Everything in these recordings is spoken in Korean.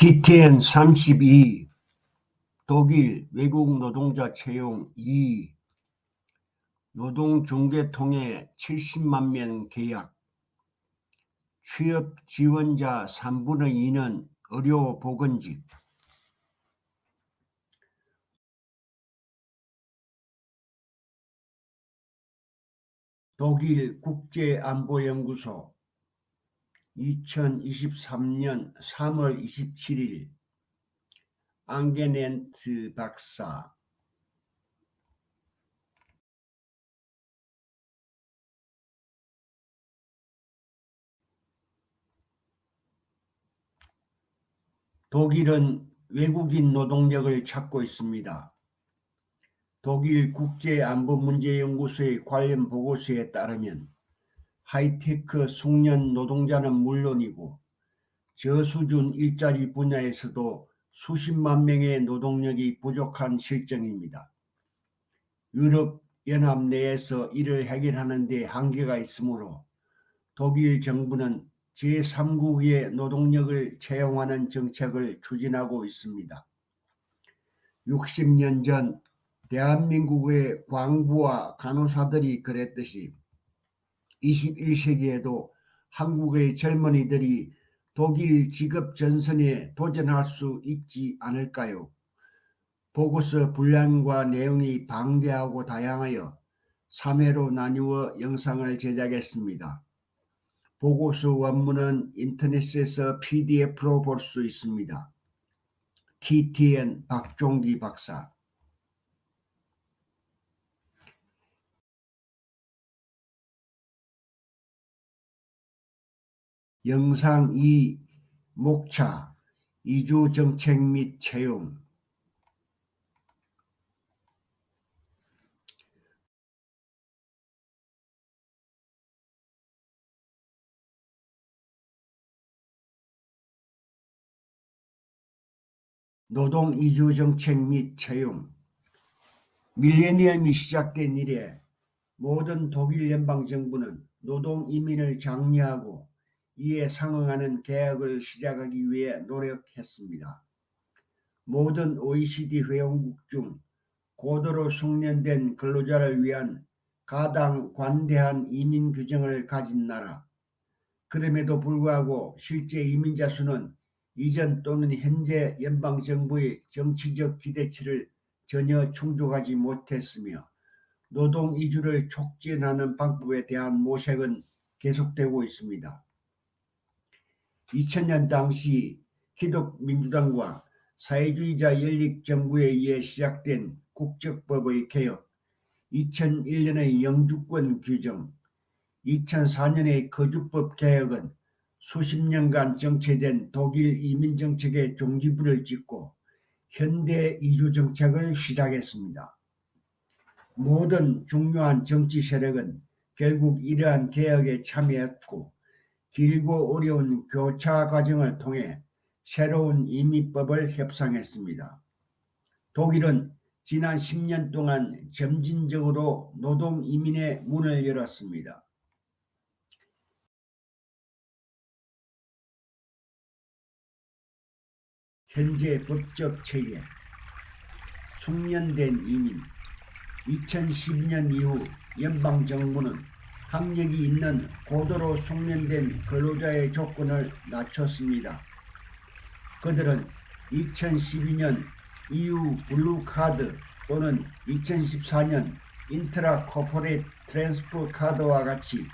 TTN-32 독일 외국 노동자 채용 2 노동중개통해 70만 명 계약 취업 지원자 3분의 2는 의료보건직 독일 국제안보연구소 2023년 3월 27일 앙게넨트 박사 독일은 외국인 노동력을 찾고 있습니다. 독일 국제안보문제연구소의 관련 보고서에 따르면 하이테크 숙련 노동자는 물론이고 저수준 일자리 분야에서도 수십만 명의 노동력이 부족한 실정입니다. 유럽연합 내에서 이를 해결하는 데 한계가 있으므로 독일 정부는 제3국의 노동력을 채용하는 정책을 추진하고 있습니다. 60년 전 대한민국의 광부와 간호사들이 그랬듯이 21세기에도 한국의 젊은이들이 독일 직업 전선에 도전할 수 있지 않을까요? 보고서 분량과 내용이 방대하고 다양하여 3회로 나누어 영상을 제작했습니다. 보고서 원문은 인터넷에서 PDF로 볼 수 있습니다. TTN 박종기 박사. 영상 2 목차 이주 정책 및 채용. 노동 이주 정책 및 채용. 밀레니엄이 시작된 이래 모든 독일 연방정부는 노동 이민을 장려하고 이에 상응하는 개혁을 시작하기 위해 노력했습니다. 모든 OECD 회원국 중 고도로 숙련된 근로자를 위한 가당 관대한 이민 규정을 가진 나라. 그럼에도 불구하고 실제 이민자 수는 이전 또는 현재 연방정부의 정치적 기대치를 전혀 충족하지 못했으며 노동 이주를 촉진하는 방법에 대한 모색은 계속되고 있습니다. 2000년 당시 기독민주당과 사회주의자 연립정부에 의해 시작된 국적법의 개혁, 2001년의 영주권 규정, 2004년의 거주법 개혁은 수십 년간 정체된 독일 이민정책의 종지부를 찍고 현대 이주정책을 시작했습니다. 모든 중요한 정치 세력은 결국 이러한 개혁에 참여했고 길고 어려운 교차 과정을 통해 새로운 이민법을 협상했습니다. 독일은 지난 10년 동안 점진적으로 노동 이민의 문을 열었습니다. 현재 법적 체계, 숙련된 이민. 2012년 이후 연방정부는 학력이 있는 고도로 숙련된 근로자의 조건을 낮췄습니다. 그들은 2012년 EU 블루카드 또는 2014년 인트라 코퍼레이트 트랜스퍼 카드와 같이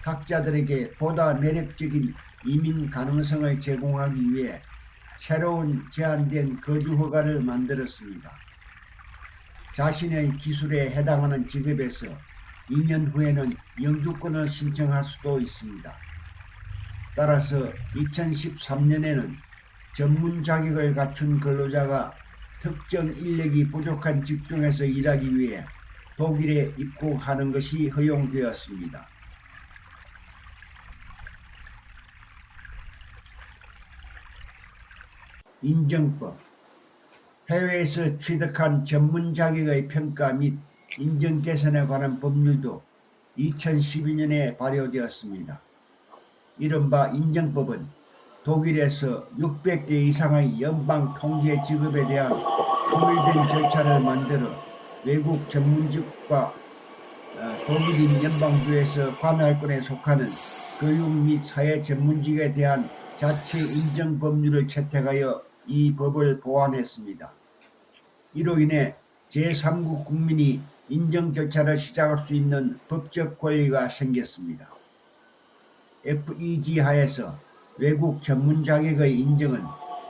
학자들에게 보다 매력적인 이민 가능성을 제공하기 위해 새로운 제한된 거주 허가를 만들었습니다. 자신의 기술에 해당하는 직업에서 2년 후에는 영주권을 신청할 수도 있습니다. 따라서 2013년에는 전문 자격을 갖춘 근로자가 특정 인력이 부족한 직종에서 일하기 위해 독일에 입국하는 것이 허용되었습니다. 인정법. 해외에서 취득한 전문 자격의 평가 및 인정 개선에 관한 법률도 2012년에 발효되었습니다. 이른바 인정법은 독일에서 600개 이상의 연방 통제 직업에 대한 통일된 절차를 만들어 외국 전문직과 독일인 연방주에서 관할권에 속하는 교육 및 사회 전문직에 대한 자체 인정 법률을 채택하여 이 법을 보완했습니다. 이로 인해 제3국 국민이 인정 절차를 시작할 수 있는 법적 권리가 생겼습니다. FEG 하에서 외국 전문 자격의 인정은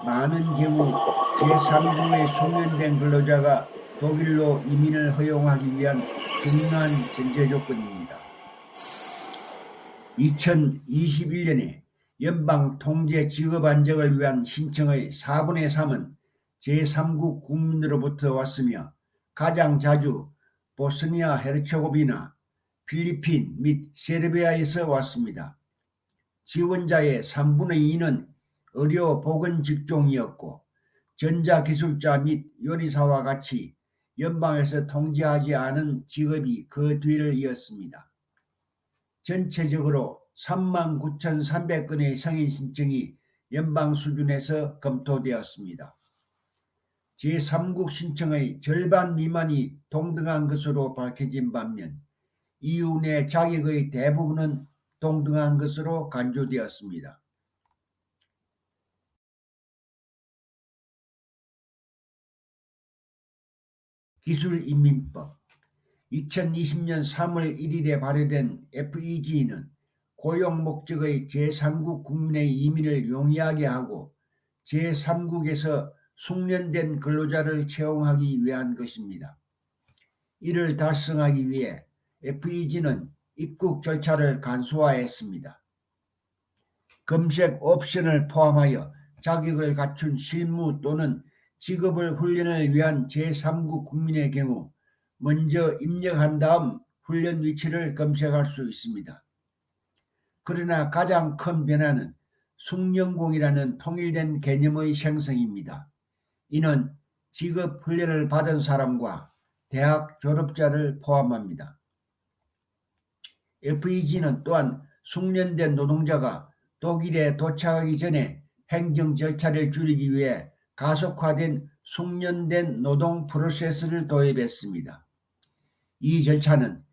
많은 경우 제3국의 숙련된 근로자가 독일로 이민을 허용하기 위한 중요한 전제 조건입니다. 2021년에 연방 통제 직업 안정을 위한 신청의 4분의 3은 제3국 국민으로부터 왔으며 가장 자주 보스니아 헤르체고비나, 필리핀 및 세르비아에서 왔습니다. 지원자의 3분의 2는 의료 보건 직종이었고 전자기술자 및 요리사와 같이 연방에서 통제하지 않은 직업이 그 뒤를 이었습니다. 전체적으로 39,300건의 승인 신청이 연방 수준에서 검토되었습니다. 제3국 신청의 절반 미만이 동등한 것으로 밝혀진 반면 EU 내 자격의 대부분은 동등한 것으로 간주되었습니다. 기술인민법 2020년 3월 1일에 발효된 FEG는 고용 목적의 제3국 국민의 이민을 용이하게 하고 제3국에서 숙련된 근로자를 채용하기 위한 것입니다. 이를 달성하기 위해 FEG는 입국 절차를 간소화했습니다. 검색 옵션을 포함하여 자격을 갖춘 실무 또는 직업을 훈련을 위한 제3국 국민의 경우 먼저 입력한 다음 훈련 위치를 검색할 수 있습니다. 그러나 가장 큰 변화는 숙련공이라는 통일된 개념의 생성입니다. 이는 직업 훈련을 받은 사람과 대학 졸업자를 포함합니다. FEG는 또한 숙련된 노동자가 독일에 도착하기 전에 행정 절차를 줄이기 위해 가속화된 숙련된 노동 프로세스를 도입했습니다. 이 절차는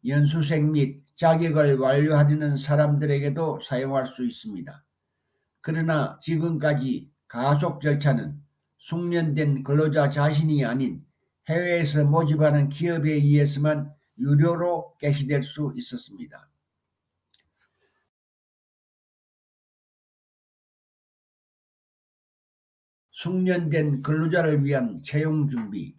연수생 및 자격을 완료하려는 사람들에게도 사용할 수 있습니다. 그러나 지금까지 가속 절차는 숙련된 근로자 자신이 아닌 해외에서 모집하는 기업에 의해서만 유료로 개시될 수 있었습니다. 숙련된 근로자를 위한 채용 준비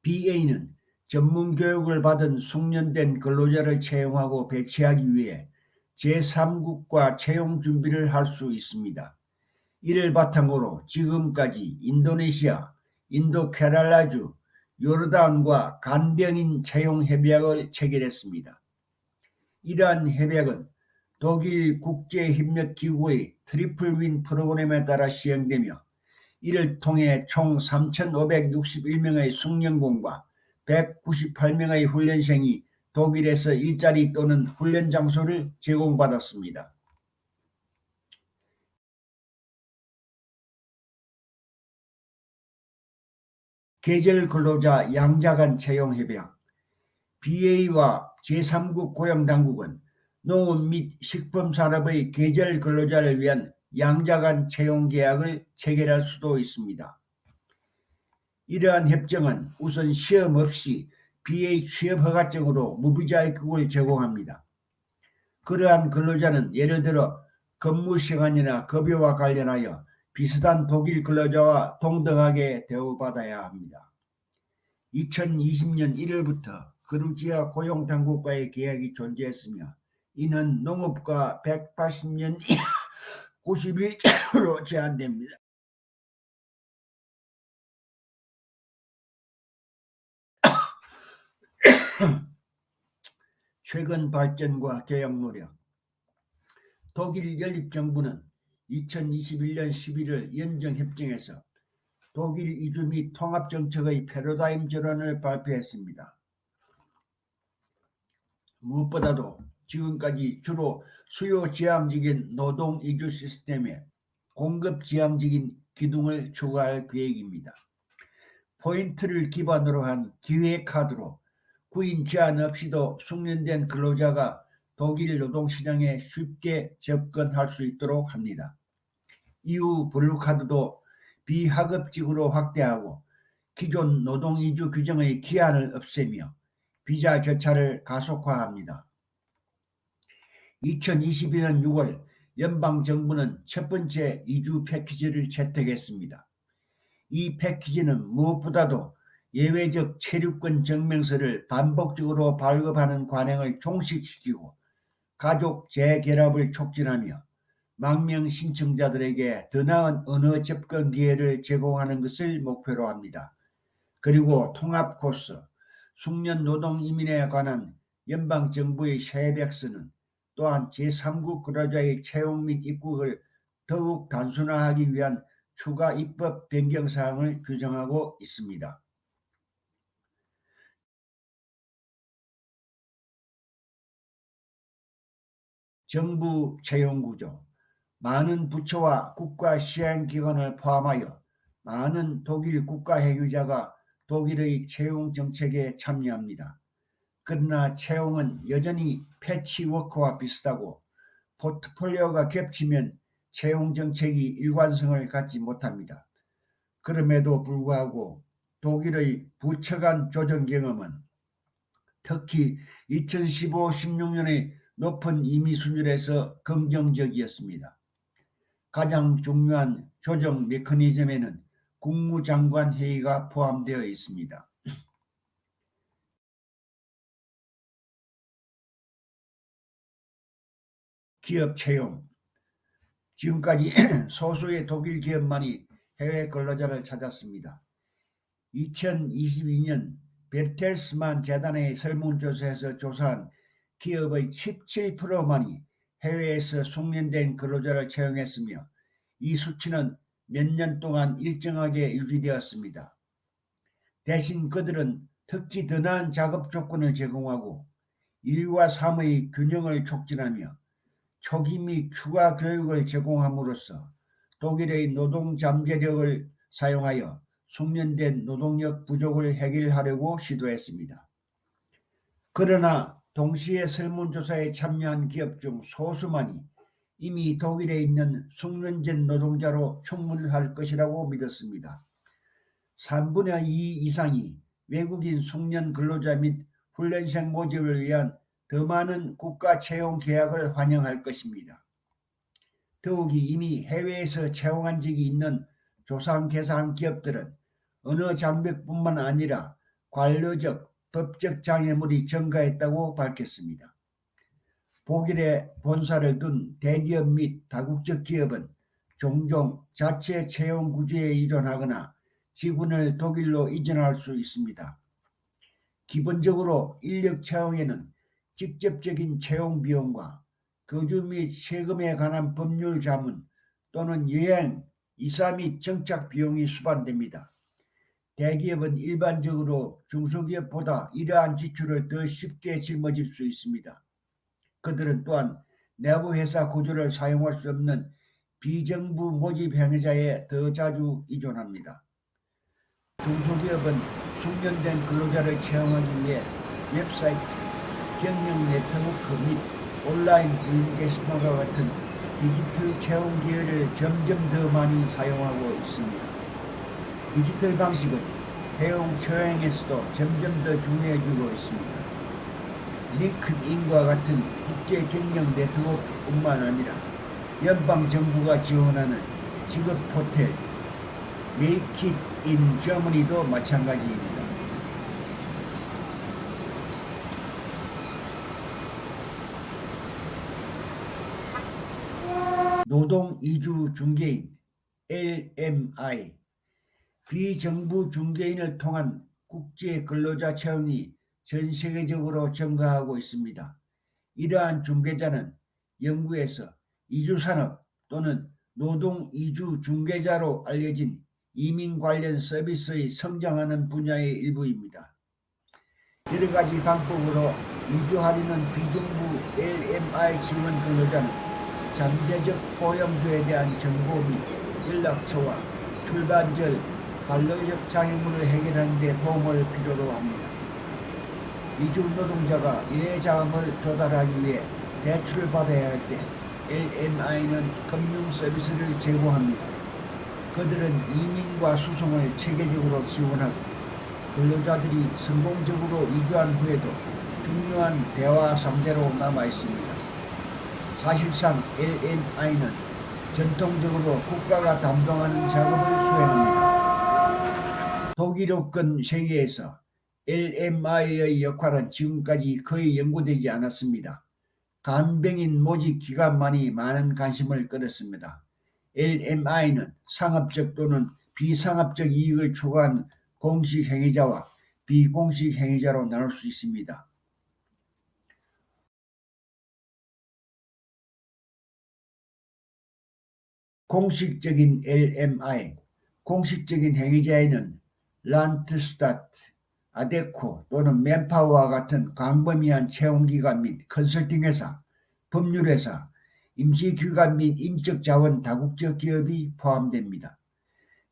BA는 전문 교육을 받은 숙련된 근로자를 채용하고 배치하기 위해 제3국과 채용 준비를 할 수 있습니다. 이를 바탕으로 지금까지 인도네시아, 인도케랄라주, 요르단과 간병인 채용 협약을 체결했습니다. 이러한 협약은 독일 국제협력기구의 트리플 윈 프로그램에 따라 시행되며 이를 통해 총 3,561명의 숙련공과 198명의 훈련생이 독일에서 일자리 또는 훈련 장소를 제공받았습니다. 계절 근로자 양자간 채용 협약 BA와 제3국 고용당국은 농업 및 식품산업의 계절 근로자를 위한 양자간 채용 계약을 체결할 수도 있습니다. 이러한 협정은 우선 시험 없이 BA 취업 허가증으로 무비자 입국을 제공합니다. 그러한 근로자는 예를 들어 근무 시간이나 급여와 관련하여 비슷한 독일 근로자와 동등하게 대우받아야 합니다. 2020년 1월부터 그루지아 고용당국과의 계약이 존재했으며 이는 농업과 180년 90일로 제한됩니다. 최근 발전과 개혁 노력 독일 연립정부는 2021년 11월 연정협정에서 독일 이주 및 통합정책의 패러다임 전환을 발표했습니다. 무엇보다도 지금까지 주로 수요 지향적인 노동 이주 시스템에 공급 지향적인 기둥을 추가할 계획입니다. 포인트를 기반으로 한 기회 카드로 구인 제한 없이도 숙련된 근로자가 독일 노동시장에 쉽게 접근할 수 있도록 합니다. 이후 블루카드도 비하급직으로 확대하고 기존 노동 이주 규정의 기한을 없애며 비자 절차를 가속화합니다. 2022년 6월 연방정부는 첫 번째 이주 패키지를 채택했습니다. 이 패키지는 무엇보다도 예외적 체류권 증명서를 반복적으로 발급하는 관행을 종식시키고 가족 재결합을 촉진하며 망명 신청자들에게 더 나은 언어 접근 기회를 제공하는 것을 목표로 합니다. 그리고 통합 코스, 숙련 노동 이민에 관한 연방정부의 세백서는 또한 제3국 근로자의 채용 및 입국을 더욱 단순화하기 위한 추가 입법 변경 사항을 규정하고 있습니다. 정부 채용 구조, 많은 부처와 국가 시행기관을 포함하여 많은 독일 국가 행위자가 독일의 채용 정책에 참여합니다. 그러나 채용은 여전히 패치워크와 비슷하고 포트폴리오가 겹치면 채용 정책이 일관성을 갖지 못합니다. 그럼에도 불구하고 독일의 부처 간 조정 경험은 특히 2015-16년의 높은 임의 수준에서 긍정적이었습니다. 가장 중요한 조정 메커니즘에는 국무장관 회의가 포함되어 있습니다. 기업 채용. 지금까지 소수의 독일 기업만이 해외 근로자를 찾았습니다. 2022년 베르텔스만 재단의 설문조사에서 조사한 기업의 17%만이 해외에서 숙련된 근로자를 채용했으며 이 수치는 몇 년 동안 일정하게 유지되었습니다. 대신 그들은 특히 더 나은 작업 조건을 제공하고 일과 삶의 균형을 촉진하며 초기 및 추가 교육을 제공함으로써 독일의 노동 잠재력을 사용하여 숙련된 노동력 부족을 해결하려고 시도했습니다. 그러나 동시에 설문조사에 참여한 기업 중 소수만이 이미 독일에 있는 숙련된 노동자로 충분할 것이라고 믿었습니다. 3분의 2 이상이 외국인 숙련 근로자 및 훈련생 모집을 위한 더 많은 국가 채용 계약을 환영할 것입니다. 더욱이 이미 해외에서 채용한 적이 있는 조상계산 기업들은 언어 장벽뿐만 아니라 관료적, 법적 장애물이 증가했다고 밝혔습니다. 독일에 본사를 둔 대기업 및 다국적 기업은 종종 자체 채용 구조에 의존하거나 지분을 독일로 이전할 수 있습니다. 기본적으로 인력 채용에는 직접적인 채용 비용과 거주 및 세금에 관한 법률 자문 또는 여행, 이사 및 정착 비용이 수반됩니다. 대기업은 일반적으로 중소기업보다 이러한 지출을 더 쉽게 짊어질 수 있습니다. 그들은 또한 내부 회사 구조를 사용할 수 없는 비정부 모집 행위자에 더 자주 의존합니다. 중소기업은 숙련된 근로자를 채용하기 위해 웹사이트, 경영 네트워크 및 온라인 구인 게시판과 같은 디지털 채용 기회를 점점 더 많이 사용하고 있습니다. 디지털 방식은 해용 채용에서도 점점 더 중요해지고 있습니다. 링크드인과 같은 국제 경영 네트워크뿐만 아니라 연방정부가 지원하는 직업 포털 Make It in Germany도 마찬가지입니다. 노동 이주 중개인 LMI 비정부 중개인을 통한 국제 근로자 채용이 전 세계적으로 증가하고 있습니다. 이러한 중개자는 영국에서 이주산업 또는 노동 이주 중개자로 알려진 이민 관련 서비스의 성장하는 분야의 일부입니다. 여러 가지 방법으로 이주하려는 비정부 LMI 지원 근로자는 잠재적 고용주에 대한 정보 및 연락처와 출반절 관리적 장애물을 해결하는 데 도움을 필요로 합니다. 이주 노동자가 예자금을 조달하기 위해 대출을 받아야 할 때 LMI는 금융 서비스를 제공합니다. 그들은 이민과 수송을 체계적으로 지원하고 근로자들이 성공적으로 이주한 후에도 중요한 대화 상대로 남아 있습니다. 사실상 LMI는 전통적으로 국가가 담당하는 작업을 수행합니다. 독일어권 세계에서 LMI의 역할은 지금까지 거의 연구되지 않았습니다. 간병인 모집 기관만이 많은 관심을 끌었습니다. LMI는 상업적 또는 비상업적 이익을 추구한 공식 행위자와 비공식 행위자로 나눌 수 있습니다. 공식적인 LMI, 공식적인 행위자에는 란트스타트, 아데코 또는 맨파워와 같은 광범위한 채용기관 및 컨설팅회사, 법률회사, 임시기관 및 인적자원 다국적 기업이 포함됩니다.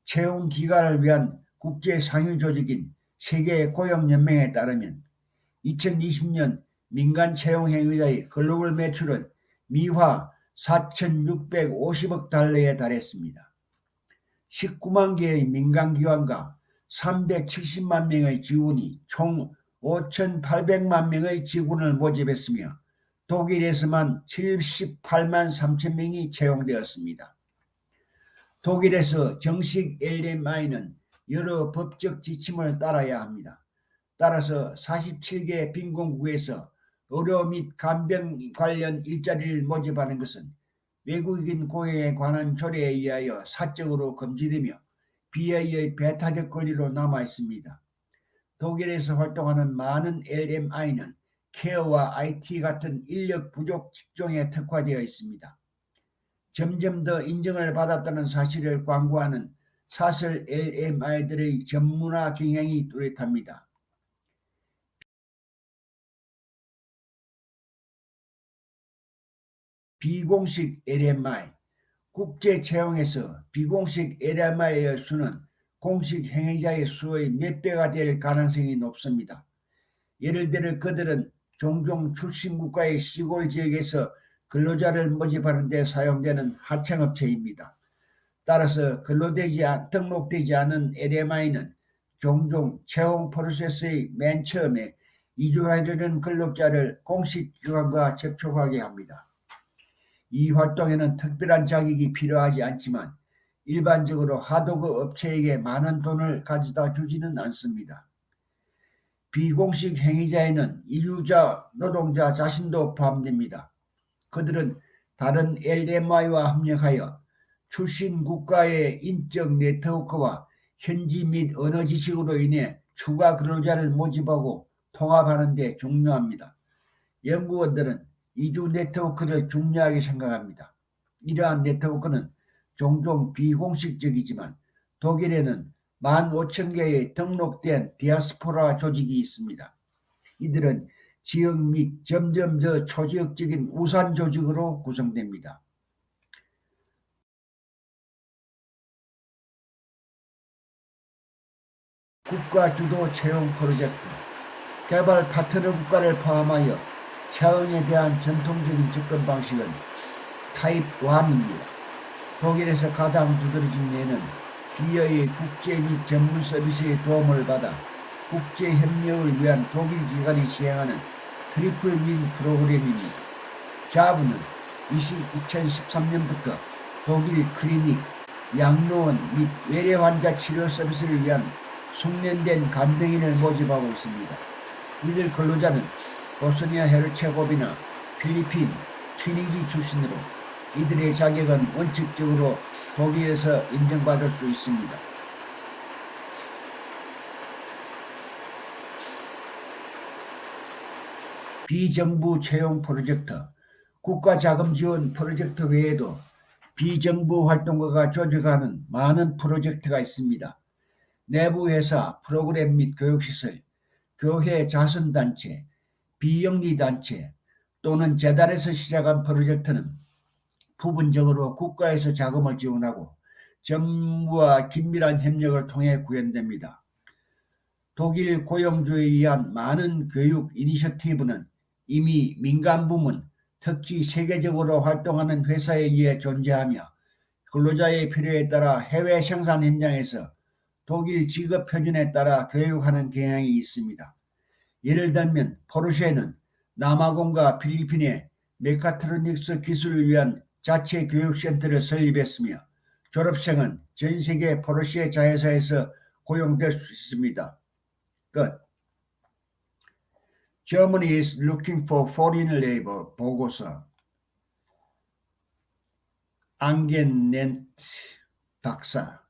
채용기관을 위한 국제상휴조직인 세계고용연맹에 따르면 2020년 민간 채용행위자의 글로벌 매출은 미화 4,650억 달러에 달했습니다. 19만 개의 민간기관과 370만 명의 직원이 총 5,800만 명의 직원을 모집했으며 독일에서만 78만 3천 명이 채용되었습니다. 독일에서 정식 LMI는 여러 법적 지침을 따라야 합니다. 따라서 47개 빈공국에서 의료 및 간병 관련 일자리를 모집하는 것은 외국인 고용에 관한 조례에 의하여 사적으로 금지되며 비하의 배타적 권리로 남아 있습니다. 독일에서 활동하는 많은 LMI는 케어와 IT 같은 인력 부족 직종에 특화되어 있습니다. 점점 더 인정을 받았다는 사실을 광고하는 사설 LMI들의 전문화 경향이 뚜렷합니다. 비공식 LMI, 국제 채용에서 비공식 LMI의 수는 공식 행위자의 수의 몇 배가 될 가능성이 높습니다. 예를 들어 그들은 종종 출신 국가의 시골 지역에서 근로자를 모집하는 데 사용되는 하청업체입니다. 따라서 등록되지 않은 LMI는 종종 채용 프로세스의 맨 처음에 이주하려는 근로자를 공식 기관과 접촉하게 합니다. 이 활동에는 특별한 자격이 필요하지 않지만 일반적으로 하도급 업체에게 많은 돈을 가져다 주지는 않습니다. 비공식 행위자에는 이주자 노동자 자신도 포함됩니다. 그들은 다른 LMI와 협력하여 출신 국가의 인적 네트워크와 현지 및 언어 지식으로 인해 추가 근로자를 모집하고 통합하는 데 중요합니다. 연구원들은 이주 네트워크를 중요하게 생각합니다. 이러한 네트워크는 종종 비공식적이지만 독일에는 15,000개의 등록된 디아스포라 조직이 있습니다. 이들은 지역 및 점점 더 초지역적인 우산 조직으로 구성됩니다. 국가 주도 채용 프로젝트, 개발 파트너 국가를 포함하여 채용에 대한 전통적인 접근 방식은 타입 1입니다. 독일에서 가장 두드러진 예는 비어의 국제 및 전문 서비스의 도움을 받아 국제 협력을 위한 독일 기관이 시행하는 트리플 윈 프로그램입니다. 자브는 2013년부터 독일 클리닉, 양로원 및 외래 환자 치료 서비스를 위한 숙련된 간병인을 모집하고 있습니다. 이들 근로자는 보스니아 헤르체고비나 필리핀, 튀니지 출신으로 이들의 자격은 원칙적으로 독일에서 인정받을 수 있습니다. 비정부 채용 프로젝트, 국가자금 지원 프로젝트 외에도 비정부 활동가가 조직하는 많은 프로젝트가 있습니다. 내부 회사, 프로그램 및 교육시설, 교회 자선단체, 비영리 단체 또는 재단에서 시작한 프로젝트는 부분적으로 국가에서 자금을 지원하고 정부와 긴밀한 협력을 통해 구현됩니다. 독일 고용주에 의한 많은 교육 이니셔티브는 이미 민간 부문, 특히 세계적으로 활동하는 회사에 의해 존재하며 근로자의 필요에 따라 해외 생산 현장에서 독일 직업 표준에 따라 교육하는 경향이 있습니다. 예를 들면 포르쉐는 남아공과 필리핀에 메카트로닉스 기술을 위한 자체 교육센터를 설립했으며 졸업생은 전 세계 포르쉐 자회사에서 고용될 수 있습니다. 끝. Germany is looking for foreign labor 보고서. 앙겐넨트 박사.